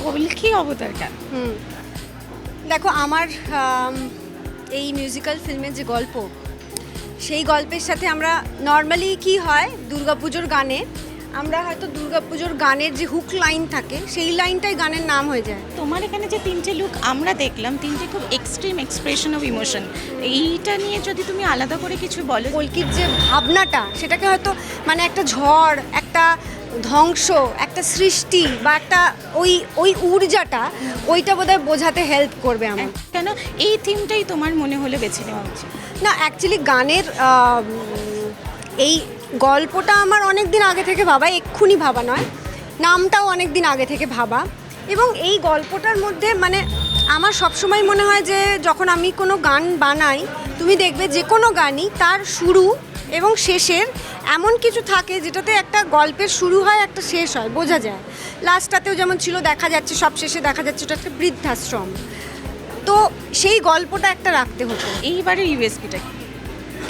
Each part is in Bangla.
কল্কি অবতারটা। দেখো আমার এই মিউজিক্যাল ফিল্মের যে গল্প, সেই গল্পের সাথে আমরা নর্মালি কি হয় দুর্গাপুজোর গানে আমরা হয়তো দুর্গাপুজোর গানের যে হুক লাইন থাকে সেই লাইনটাই গানের নাম হয়ে যায়। তোমার এখানে যে তিনটে লুক আমরা দেখলাম, তিনটে খুব এক্সট্রিম এক্সপ্রেশন অফ ইমোশন, এইটা নিয়ে যদি তুমি আলাদা করে কিছু বলো। কল্কির যে ভাবনাটা সেটাকে হয়তো মানে একটা ঝড়, একটা ধ্বংস, একটা সৃষ্টি বা একটা ওই ঊর্জাটা ওইটা বোধহয় বোঝাতে হেল্প করবে আমার। কেন এই থিমটাই তোমার মনে হলে বেছে নেওয়া উচিত? না, অ্যাকচুয়ালি গানের এই গল্পটা আমার অনেক দিন আগে থেকে ভাবা, এক্ষুনি ভাবা নয়, নামটাও অনেক দিন আগে থেকে ভাবা। এবং এই গল্পটার মধ্যে মানে আমার সবসময় মনে হয় যে যখন আমি কোনো গান বানাই, তুমি দেখবে যে কোনো গানই তার শুরু এবং শেষের এমন কিছু থাকে যেটাতে একটা গল্পের শুরু হয়, একটা শেষ হয়, বোঝা যায়। লাস্টটাতেও যেমন ছিল, দেখা যাচ্ছে সব শেষে দেখা যাচ্ছে ওটা একটা বৃদ্ধাশ্রম, তো সেই গল্পটা একটা রাখতে হতো। এইবারের ইউএসপিটা কি?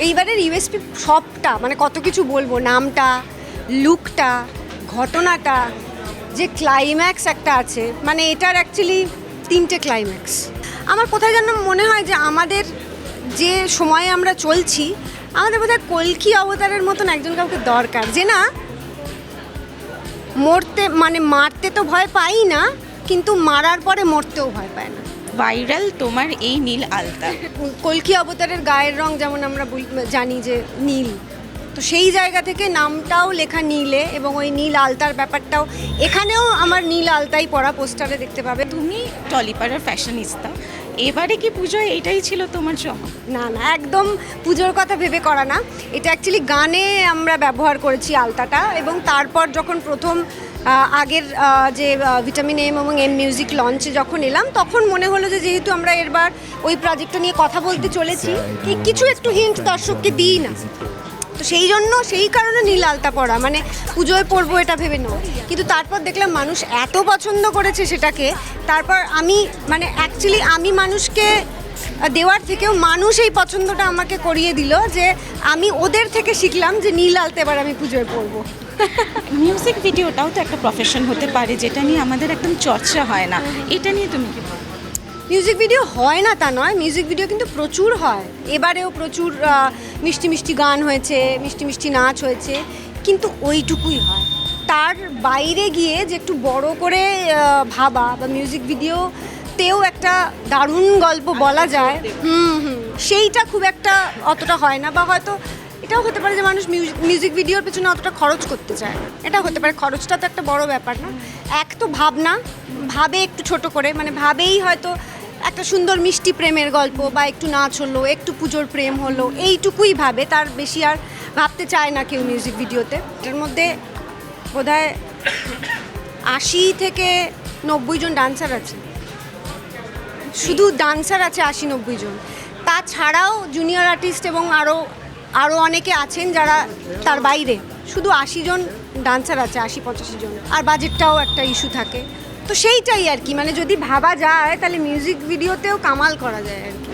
এইবারের ইউএসপি সবটা, মানে কত কিছু বলবো, নামটা, লুকটা, ঘটনাটা, যে ক্লাইম্যাক্স একটা আছে, মানে এটার অ্যাকচুয়ালি তিনটে ক্লাইম্যাক্স। আমার কোথায় যেন মনে হয় যে আমাদের যে সময়ে আমরা চলছি, আমাদের বোধহয় কল্কি অবতারের মতন একজন কাউকে দরকার, যে না মরতে মানে মারতে তো ভয় পাই না, কিন্তু মারার পরে মরতেও ভয় পায় না। ভাইরাল তোমার এই নীল আলতা। কল্কি অবতারের গায়ের রং যেমন আমরা জানি যে নীল, তো সেই জায়গা থেকে নামটাও লেখা নীলে, এবং ওই নীল আলতার ব্যাপারটাও এখানেও আমার নীল আলতাই পরা, পোস্টারে দেখতে পাবে। তুমি টলিপাড়ার ফ্যাশনিস্তা, এবারে কি পুজোয় এইটাই ছিল তোমার চমক? না না, একদম পুজোর কথা ভেবে করা না, এটা অ্যাকচুয়ালি গানে আমরা ব্যবহার করেছি আলতাটা। এবং তারপর যখন প্রথম আগের যে ভিটামিন এম এবং এম মিউজিক লঞ্চে যখন এলাম, তখন মনে হলো যে যেহেতু আমরা এরবার ওই প্রজেক্টটা নিয়ে কথা বলতে চলেছি, কিছু একটু হিন্ট দর্শককে দিই না, তো সেই জন্য সেই কারণে নীল আলতা পরা, মানে পুজোয় পরবো এটা ভেবে নয়। কিন্তু তারপর দেখলাম মানুষ এত পছন্দ করেছে সেটাকে, তারপর আমি মানে অ্যাকচুয়ালি আমি মানুষকে দেওয়ার থেকেও মানুষ এই পছন্দটা আমাকে করিয়ে দিল, যে আমি ওদের থেকে শিখলাম যে নীল আলতা এবার আমি পুজোয় পরবো। মিউজিক ভিডিওটাও তো একটা প্রফেশন হতে পারে, যেটা নিয়ে আমাদের একদম চর্চা হয় না, এটা নিয়ে তুমি কি বলো? মিউজিক ভিডিও হয় না তা নয়, মিউজিক ভিডিও কিন্তু প্রচুর হয়। এবারেও প্রচুর মিষ্টি মিষ্টি গান হয়েছে, মিষ্টি মিষ্টি নাচ হয়েছে, কিন্তু ওইটুকুই হয়। তার বাইরে গিয়ে যে একটু বড় করে ভাবা বা মিউজিক ভিডিওতেও একটা দারুণ গল্প বলা যায়, সেইটা খুব একটা অতটা হয় না। বা হয়তো এটাও হতে পারে যে মানুষ মিউজিক ভিডিওর পেছনে অতটা খরচ করতে চায় না, এটা হতে পারে। খরচটা তো একটা বড় ব্যাপার না, এক তো ভাবনা, ভাবে একটু ছোট করে, মানে ভাবেই হয়তো একটা সুন্দর মিষ্টি প্রেমের গল্প, বা একটু নাচ হলো, একটু পুজোর প্রেম হলো, এইটুকুই ভাবে, তার বেশি আর ভাবতে চায় না কেউ মিউজিক ভিডিওতে। এটার মধ্যে বোধহয় 80 থেকে 90 জন ডান্সার আছে, শুধু ডান্সার আছে 80-90 জন। তাছাড়াও জুনিয়র আর্টিস্ট এবং আরও অনেকে আছেন যারা তার বাইরে, শুধু 80 জন ডান্সার আছে, 80-85 জন। আর বাজেটটাও একটা ইস্যু থাকে, তো সেইটাই আর কি, মানে যদি ভাবা যায় তাহলে মিউজিক ভিডিওতেও কামাল করা যায় আর কি।